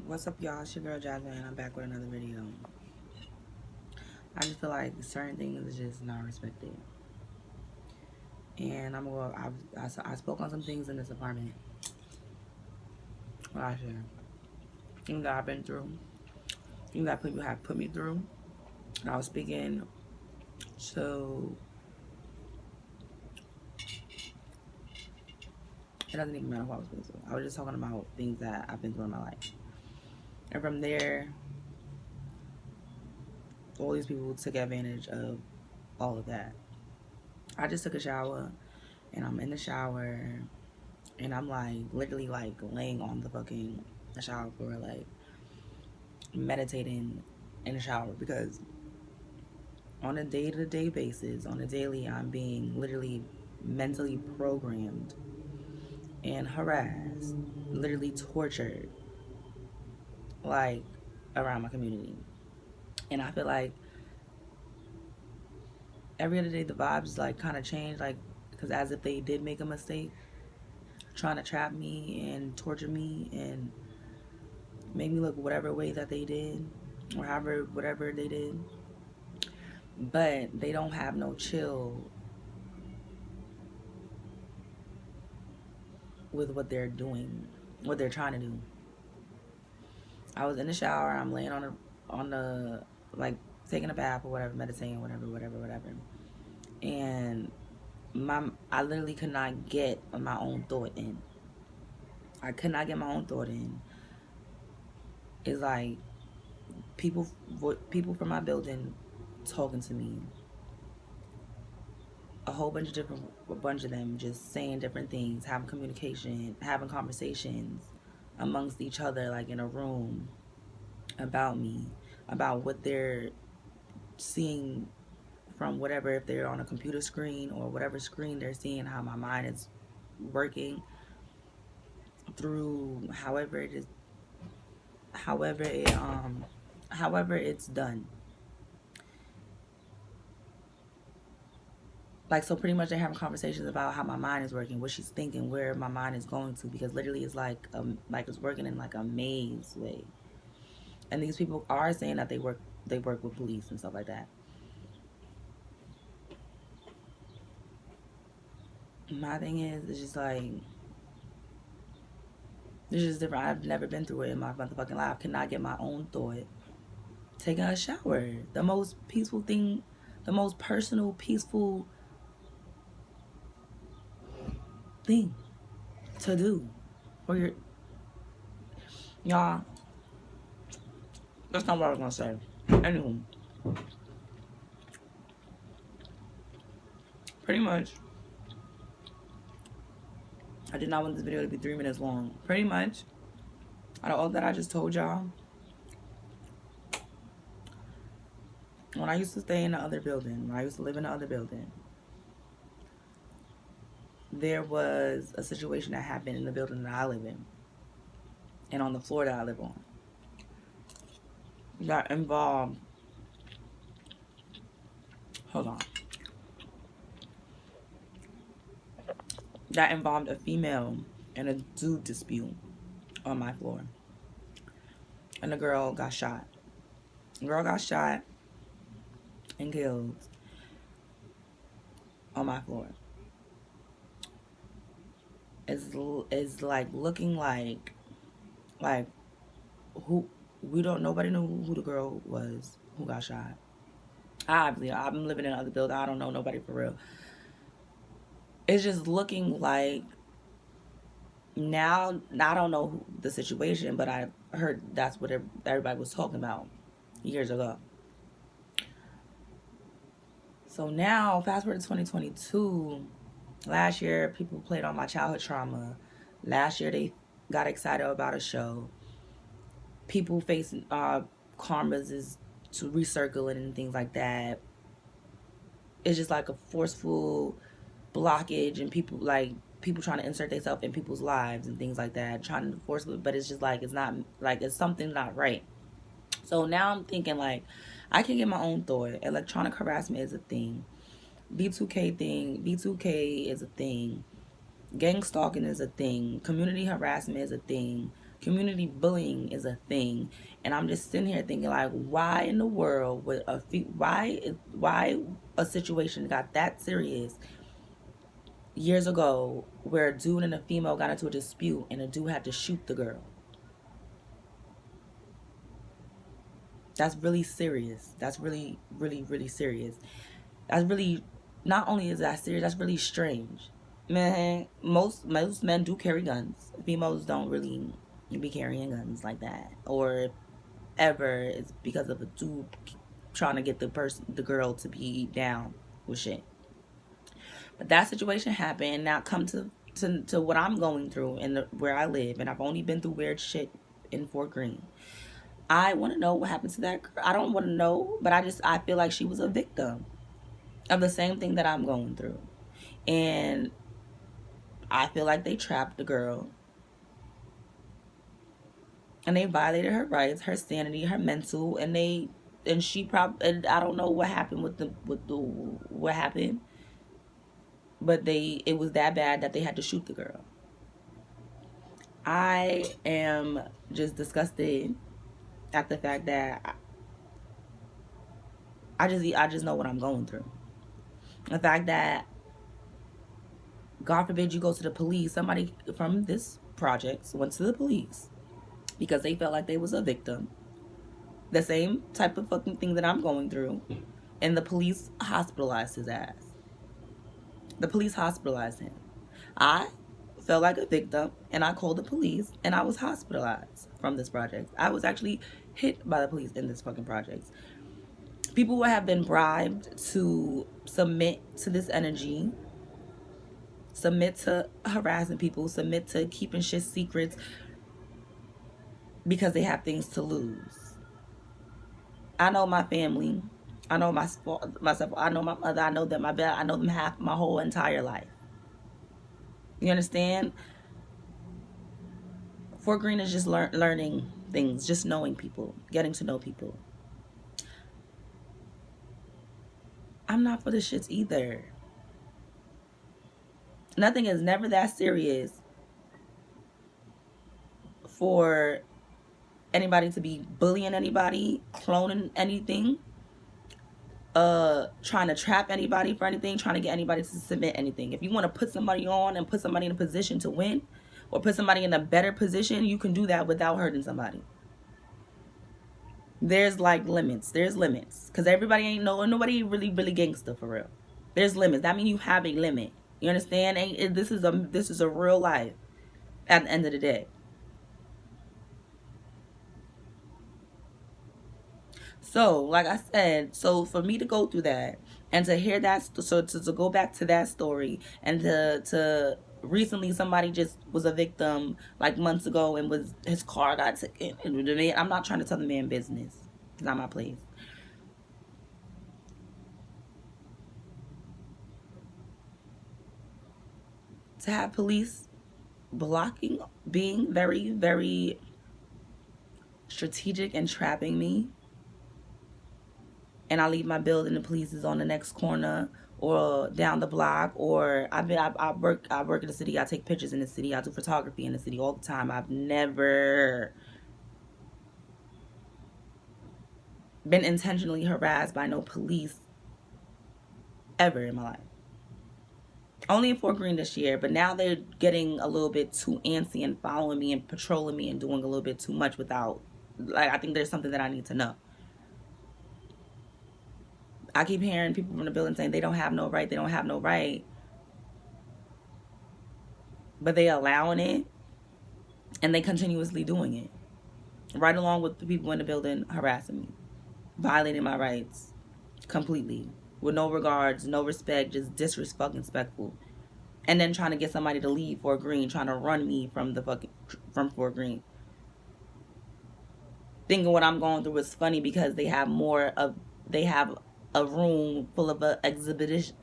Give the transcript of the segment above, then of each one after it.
What's up, y'all? It's your girl Jasmine. I'm back with another video. I just feel like certain things is just not respected, and I'm gonna. I spoke on some things in this apartment last year. Things that I've been through, things that people have put me through. And I was speaking to. It doesn't even matter who I was speaking to. I was just talking about things that I've been through in my life, and from there, all these people took advantage of all of that. I just took a shower, and I'm in the shower. And I'm like literally like laying on the fucking shower floor, like meditating in the shower, because on a day-to-day basis, on a daily, I'm being literally mentally programmed and harassed, literally tortured, like around my community. And I feel like every other day the vibes like kind of change, like, because as if they did make a mistake trying to trap me and torture me and make me look whatever way that they did, or however, whatever they did. But they don't have no chill with what they're doing, what they're trying to do. I was in the shower, I'm laying on the like taking a bath or whatever, meditating, whatever. And I literally could not get my own thought in. I could not get my own thought in. It's like people from my building talking to me, a bunch of them just saying different things, having communication, having conversations amongst each other, like in a room, about me, about what they're seeing from whatever, if they're on a computer screen or whatever screen they're seeing, how my mind is working through however it's done. Like, so pretty much they're having conversations about how my mind is working, what she's thinking, where my mind is going to, because literally it's like it's working in like a maze way. And these people are saying that they work with police and stuff like that. My thing is, it's just like, it's just different. I've never been through it in my motherfucking life. I cannot get my own thought. Taking a shower, the most peaceful thing, the most personal, peaceful thing to do for your, y'all. That's not what I was gonna say. Anywho, pretty much, I did not want this video to be 3 minutes long. Pretty much, out of all that I just told y'all, when I used to stay in the other building, when I used to live in the other building, there was a situation that happened in the building that I live in, and on the floor that I live on, that involved, hold on, that involved a female and a dude dispute on my floor. And the girl got shot. The girl got shot and killed on my floor. It's like looking like who, nobody knew who the girl was who got shot. Obviously, I'm living in another building. I don't know nobody for real. It's just looking like, now I don't know the situation, but I heard that's what everybody was talking about years ago. So now, fast forward to 2022, last year people played on my childhood trauma. Last year they got excited about a show. People facing karmas is to recircle it and things like that. It's just like a forceful blockage, and people trying to insert themselves in people's lives and things like that, trying to force it, but it's just like, it's not, like, it's something not right. So now I'm thinking, like, I can get my own thought. Electronic harassment is a thing. B2K is a thing. Gang stalking is a thing. Community harassment is a thing. Community bullying is a thing, and I'm just sitting here thinking, like, why in the world would why a situation got that serious years ago where a dude and a female got into a dispute and a dude had to shoot the girl? That's really serious. That's really, really, really serious. That's really, not only is that serious, that's really strange. Man, most men do carry guns. Females don't really be carrying guns like that. Or ever it's because of a dude trying to get the girl to be down with shit. But that situation happened. Now come to what I'm going through and where I live, and I've only been through weird shit in Fort Greene. I want to know what happened to that girl. I don't want to know, but I feel like she was a victim of the same thing that I'm going through. And I feel like they trapped the girl. And they violated her rights, her sanity, her mental, and she probably, I don't know what happened what happened, but it was that bad that they had to shoot the girl. I am just disgusted at the fact that I just know what I'm going through. The fact that, God forbid, you go to the police. Somebody from this project went to the police because they felt like they was a victim. The same type of fucking thing that I'm going through. And the police hospitalized his ass. The police hospitalized him. I felt like a victim and I called the police and I was hospitalized from this project. I was actually hit by the police in this fucking project. People would have been bribed to submit to this energy, submit to harassing people, submit to keeping shit secrets because they have things to lose. I know my family. I know myself. I know my mother. I know them. I know them half my whole entire life. You understand? Fort Greene is just learning things, just knowing people, getting to know people. I'm not for the shits either. Nothing is never that serious for anybody to be bullying anybody, cloning anything, trying to trap anybody for anything, trying to get anybody to submit anything. If you want to put somebody on and put somebody in a position to win, or put somebody in a better position, you can do that without hurting somebody. There's like limits. There's limits. Because nobody really gangster for real. There's limits. That means you have a limit. You understand? This is a real life at the end of the day. So, like I said, so for me to go through that and to hear that, so to go back to that story, and to recently somebody just was a victim like months ago and his car got taken. I'm not trying to tell the man business. It's not my place. To have police blocking, being very, very strategic and trapping me, and I leave my building, the police is on the next corner or down the block, or I work in the city, I take pictures in the city, I do photography in the city all the time. I've never been intentionally harassed by no police ever in my life. Only in Fort Greene this year, but now they're getting a little bit too antsy and following me and patrolling me and doing a little bit too much without, like, I think there's something that I need to know. I keep hearing people from the building saying they don't have no right, they don't have no right. But they allowing it, and they continuously doing it. Right along with the people in the building harassing me, violating my rights completely, with no regards, no respect, just disrespectful. And then trying to get somebody to leave Fort Greene, trying to run me from Fort Greene. Thinking what I'm going through is funny because they have a room full of a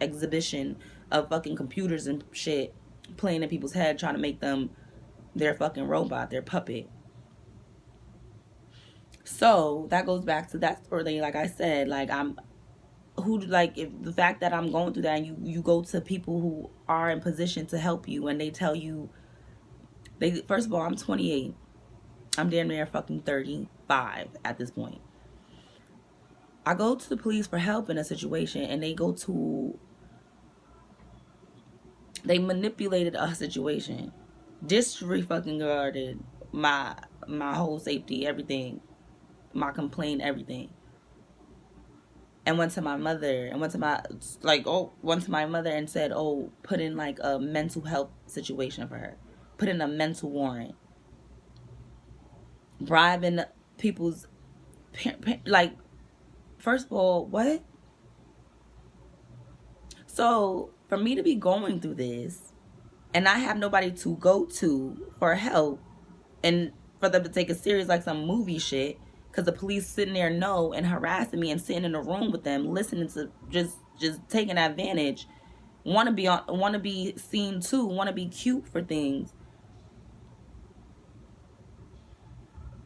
exhibition of fucking computers and shit playing in people's head, trying to make them their fucking robot, their puppet. So that goes back to that story. Like I said, like if the fact that I'm going through that, and you go to people who are in position to help you, and they tell you, first of all, I'm 28. I'm damn near fucking 35 at this point. I go to the police for help in a situation, and they manipulated a situation, disregarded my whole safety, everything, my complaint, everything, and went to my mother and went to my mother and said, oh, put in like a mental health situation for her, put in a mental warrant, bribing people's like, first of all, what? So for me to be going through this and I have nobody to go to for help, and for them to take it serious like some movie shit, because the police sitting there and harassing me and sitting in a room with them, listening to just taking advantage, want to be seen too, want to be cute for things,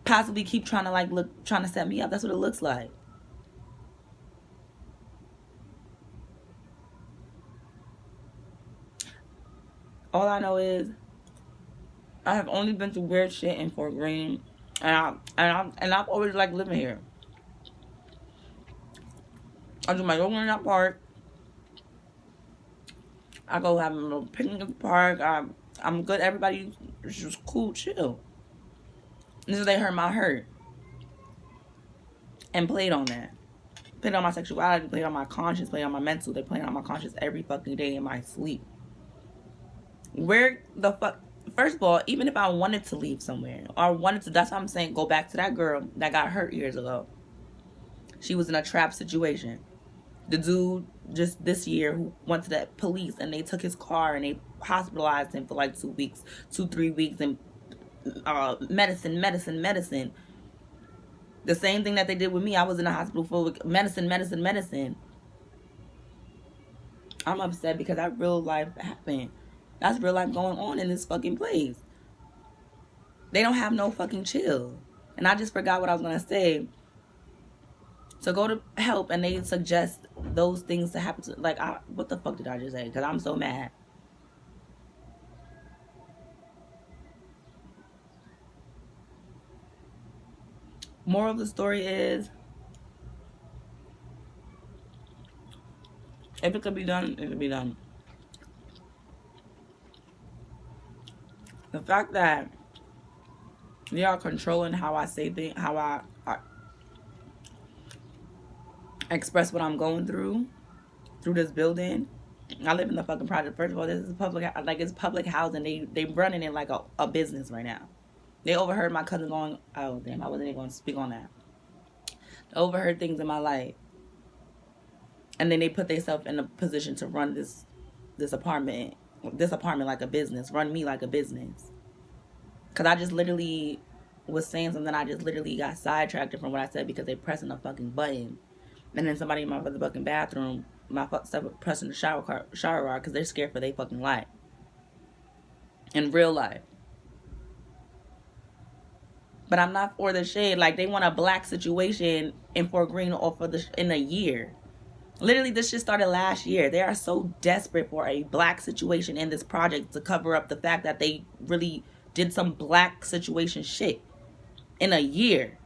possibly keep trying to set me up. That's what it looks like. All I know is I have only been through weird shit in Fort Greene, and I've always liked living here. I do my yoga in that park. I go have a little picnic in the park. I'm good. Everybody is just cool, chill. This is they hurt my hurt and played on that. Played on my sexuality, played on my conscience, played on my mental. They played on my conscience every fucking day in my sleep. Where the fuck? First of all, even if I wanted to leave somewhere or wanted to, that's what I'm saying, go back to that girl that got hurt years ago. She was in a trap situation. The dude just this year who went to the police and they took his car and they hospitalized him for like 3 weeks, and medicine. The same thing that they did with me. I was in the hospital for medicine. I'm upset because that real life happened. That's real life going on in this fucking place. They don't have no fucking chill. And I just forgot what I was going to say. So go to help and they suggest those things to happen to, like, what the fuck did I just say? Because I'm so mad. Moral of the story is, if it could be done, it could be done. The fact that they are controlling how I say things, how I express what I'm going through this building. I live in the fucking project. First of all, this is it's public housing. They running it like a business right now. They overheard my cousin going, oh damn, I wasn't even going to speak on that. They overheard things in my life, and then they put themselves in a position to run this apartment like a business, run me like a business. Because I just literally was saying something, I just literally got sidetracked from what I said because they pressing a fucking button. And then somebody in my fucking bathroom, pressing the shower rod because they're scared for their fucking life. In real life. But I'm not for the shade. Like, they want a black situation in Fort Greene in a year. Literally, this shit started last year. They are so desperate for a black situation in this project to cover up the fact that they really did some black situation shit in a year.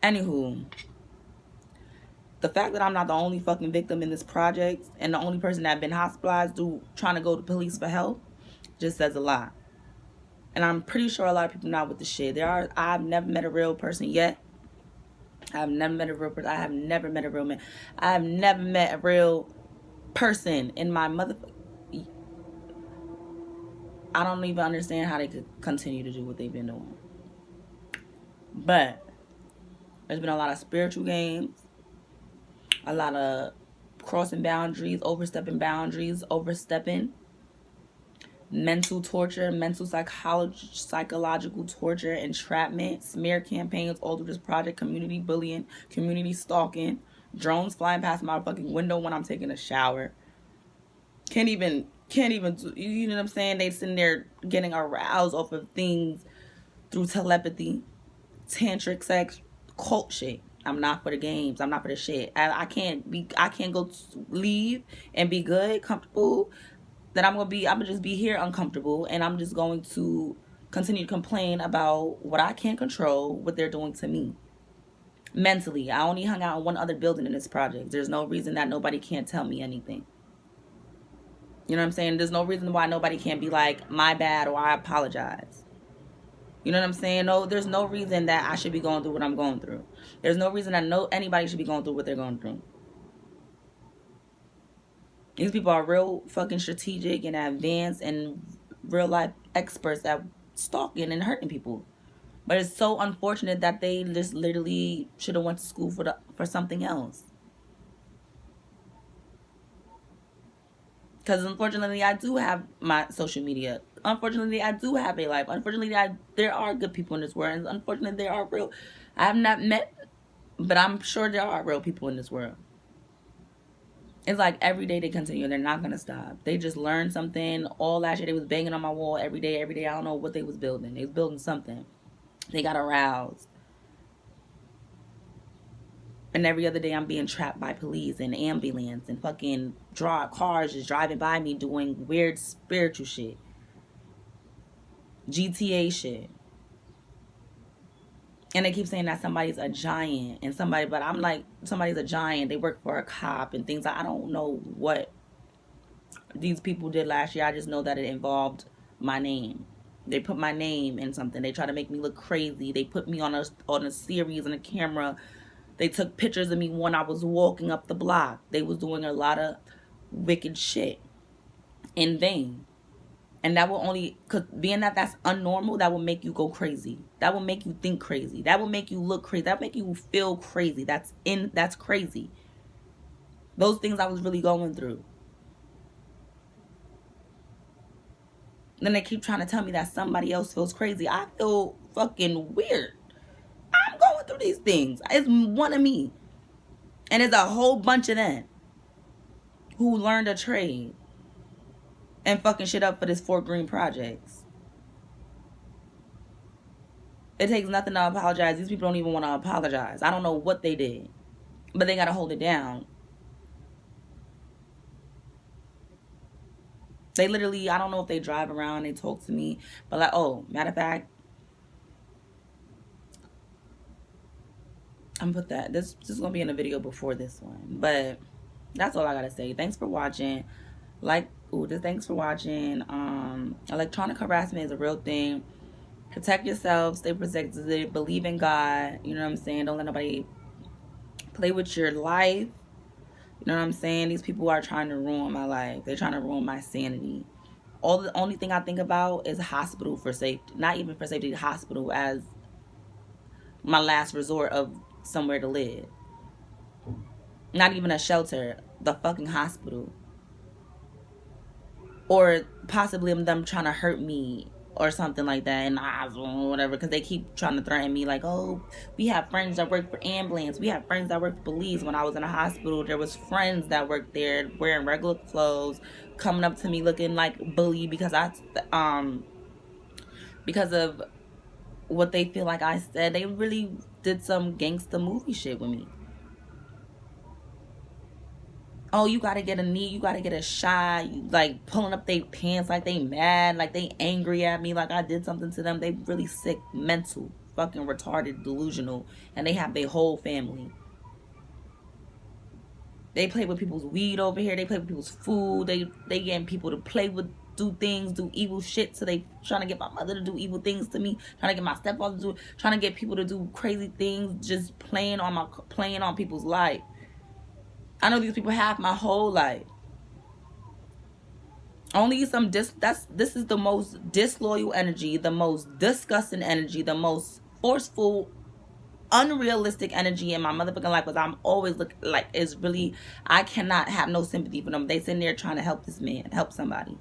Anywho, the fact that I'm not the only fucking victim in this project and the only person that been hospitalized trying to go to police for help just says a lot. And I'm pretty sure a lot of people not with the shit. I've never met a real person yet. I've never met a real person. I have never met a real man. I have never met a real person in my I don't even understand how they could continue to do what they've been doing. But there's been a lot of spiritual games, a lot of crossing boundaries, overstepping mental torture, mental psychological torture, entrapment, smear campaigns all through this project, community bullying, community stalking, drones flying past my fucking window when I'm taking a shower. Can't even, you know what I'm saying? They sitting there getting aroused off of things through telepathy, tantric sex, cult shit. I'm not for the games. I'm not for the shit. I can't go leave and be good, comfortable. then I'm gonna just be here uncomfortable, and I'm just going to continue to complain about what I can't control, what they're doing to me mentally. I only hung out in one other building in this project. There's no reason that nobody can't tell me anything. You know what I'm saying? There's no reason why nobody can't be like, my bad, or I apologize. You know what I'm saying? No, there's no reason that I should be going through what I'm going through. There's no reason that anybody should be going through what they're going through. These people are real fucking strategic and advanced and real life experts at stalking and hurting people. But it's so unfortunate that they just literally should have went to school for something else. Because unfortunately, I do have my social media. Unfortunately, I do have a life. Unfortunately, there are good people in this world. And unfortunately, there are real. I have not met, but I'm sure there are real people in this world. It's like every day they continue. They're not going to stop. They just learned something. All last year, they was banging on my wall every day. I don't know what they was building. They was building something. They got aroused. And every other day I'm being trapped by police and ambulance and fucking cars just driving by me doing weird spiritual shit. GTA shit. And they keep saying that somebody's a giant and but I'm like, somebody's a giant. They work for a cop and things. I don't know what these people did last year. I just know that it involved my name. They put my name in something. They try to make me look crazy. They put me on a series and a camera. They took pictures of me when I was walking up the block. They was doing a lot of wicked shit in vain. And that will only, cause being that that's unnormal, that will make you go crazy. That will make you think crazy. That will make you look crazy. That will make you feel crazy. That's crazy. Those things I was really going through. Then they keep trying to tell me that somebody else feels crazy. I feel fucking weird. I'm going through these things. It's one of me. And it's a whole bunch of them who learned a trade and fucking shit up for this FORTGREENE projects. It takes nothing to apologize. These people don't even want to apologize. I don't know what they did, but they got to hold it down. They literally, I don't know if they drive around, they talk to me, but like, oh, matter of fact, I'm gonna put that. This is gonna be in a video before this one, but that's all I gotta say. Thanks for watching. Thanks for watching. Electronic harassment is a real thing. Protect yourself. Stay protected. Believe in God. You know what I'm saying? Don't let nobody play with your life. You know what I'm saying? These people are trying to ruin my life. They're trying to ruin my sanity. The only thing I think about is hospital for safety. Not even for safety, hospital as my last resort of somewhere to live. Not even a shelter. The fucking hospital. Or possibly them trying to hurt me or something like that, and whatever, because they keep trying to threaten me like, oh, we have friends that work for ambulance, we have friends that work for police. When I was in a hospital, there was friends that worked there wearing regular clothes, coming up to me looking like bully because of what they feel like I said. They really did some gangster movie shit with me. Oh, you gotta get a knee, you gotta get a shot, you, like pulling up their pants like they mad, like they angry at me, like I did something to them. They really sick, mental, fucking retarded, delusional, and they have their whole family. They play with people's weed over here, they play with people's food, they getting people to play with, do things, do evil shit. So they trying to get my mother to do evil things to me, trying to get my stepfather to do, trying to get people to do crazy things, just playing on people's life. I know these people have my whole life. Only this is the most disloyal energy, the most disgusting energy, the most forceful, unrealistic energy in my motherfucking life, because I'm always looking like, it's really, I cannot have no sympathy for them. They sitting there trying to help this man, help somebody,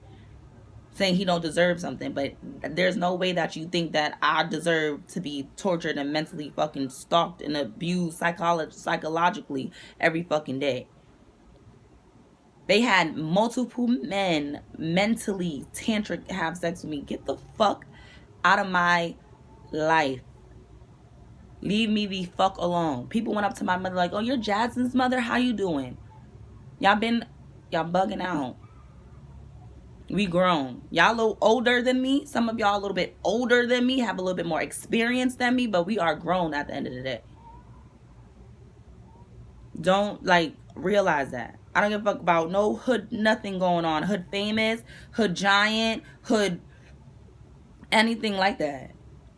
saying he don't deserve something, but there's no way that you think that I deserve to be tortured and mentally fucking stalked and abused psychologically every fucking day. They had multiple men mentally tantric have sex with me. Get the fuck out of my life. Leave me the fuck alone. People went up to my mother like, oh, you're Jasmine's mother? How you doing? Y'all bugging out. We grown. Y'all a little older than me. Some of y'all a little bit older than me, have a little bit more experience than me, but we are grown at the end of the day. Don't like realize that. I don't give a fuck about no hood, nothing going on. Hood famous, hood giant, hood anything like that.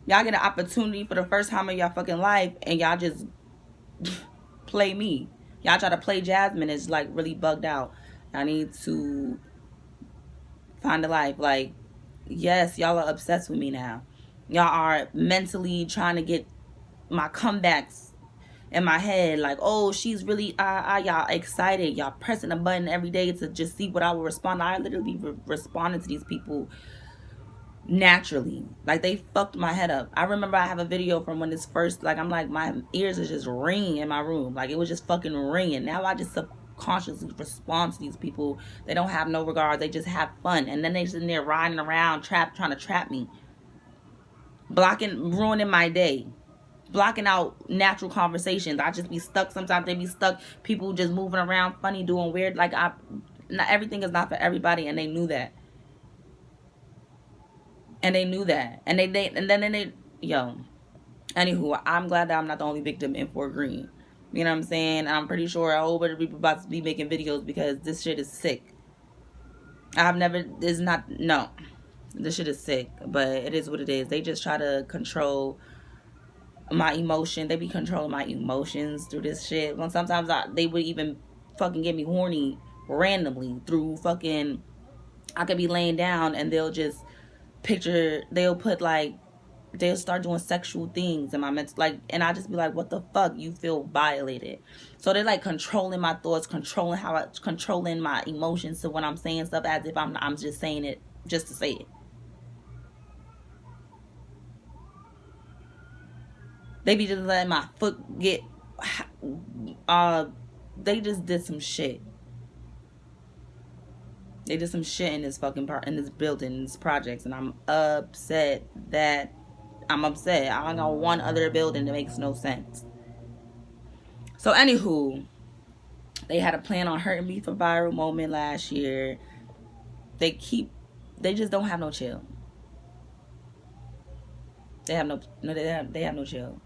Y'all get an opportunity for the first time in y'all fucking life and y'all just play me. Y'all try to play Jasmine is like really bugged out. I need to find a life. Like, yes, y'all are obsessed with me now. Y'all are mentally trying to get my comebacks in my head. Like, oh, she's really y'all excited. Y'all pressing a button every day to just see what I will respond. I literally be responding to these people naturally. Like, they fucked my head up. I remember I have a video from when this first, like, I'm like, my ears are just ringing in my room. Like, it was just fucking ringing. Now I just subconsciously respond to these people. They don't have no regard. They just have fun. And then they just in there riding around, trying to trap me. Ruining my day. Blocking out natural conversations. I just be stuck. Sometimes they be stuck. People just moving around, funny, doing weird. Like, not everything is not for everybody, and they knew that. And they knew that. And then yo. Anywho, I'm glad that I'm not the only victim in FORTGREENE. You know what I'm saying? And I'm pretty sure a whole bunch of people about to be making videos because this shit is sick. No. This shit is sick. But it is what it is. They just try to control my emotion. They be controlling my emotions through this shit. When sometimes they would even fucking get me horny randomly through fucking, I could be laying down and they'll start doing sexual things in my mental, like, and I just be like, what the fuck? You feel violated. So they're like controlling my thoughts, controlling my emotions. So when I'm saying stuff, as if I'm just saying it just to say it. They be just letting my foot get, they just did some shit. They did some shit in this fucking in this building, in this projects, and I'm upset. I got one other building that makes no sense. So anywho, they had a plan on hurting me for viral moment last year. They just don't have no chill. They have no chill.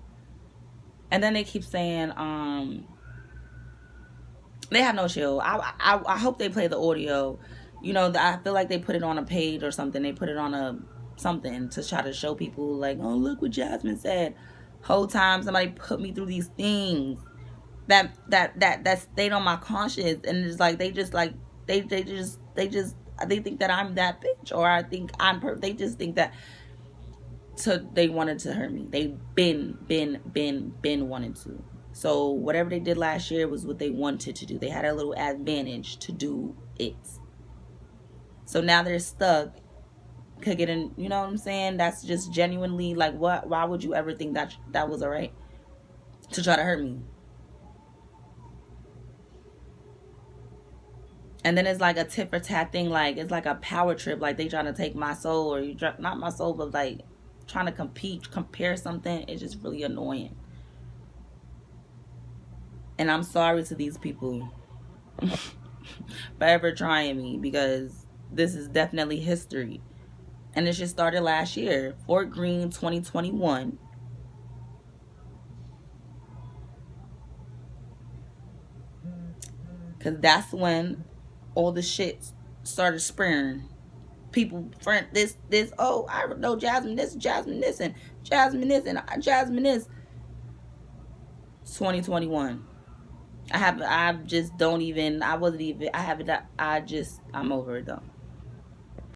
And then they keep saying, they have no chill. I hope they play the audio. You know, I feel like they put it on a page or something. They put it on something to try to show people, like, oh, look what Jasmine said. Whole time somebody put me through these things that stayed on my conscience, and it's like they think that I'm that bitch, or I think they just think that. So they wanted to hurt me. They been wanted to. So whatever they did last year was what they wanted to do. They had a little advantage to do it. So now they're stuck. Could get in, you know what I'm saying? That's just genuinely like, what? Why would you ever think that was alright to try to hurt me? And then it's like a tit for tat thing. Like, it's like a power trip. Like, they trying to take my soul, or not my soul, but like trying to compare something. It's just really annoying. And I'm sorry to these people for ever trying me, because this is definitely history. And this just started last year. FORTGREENE 2021. Because that's when all the shit started spreading. People, oh, I know Jasmine this, and Jasmine this, and Jasmine this. 2021. I'm over it though.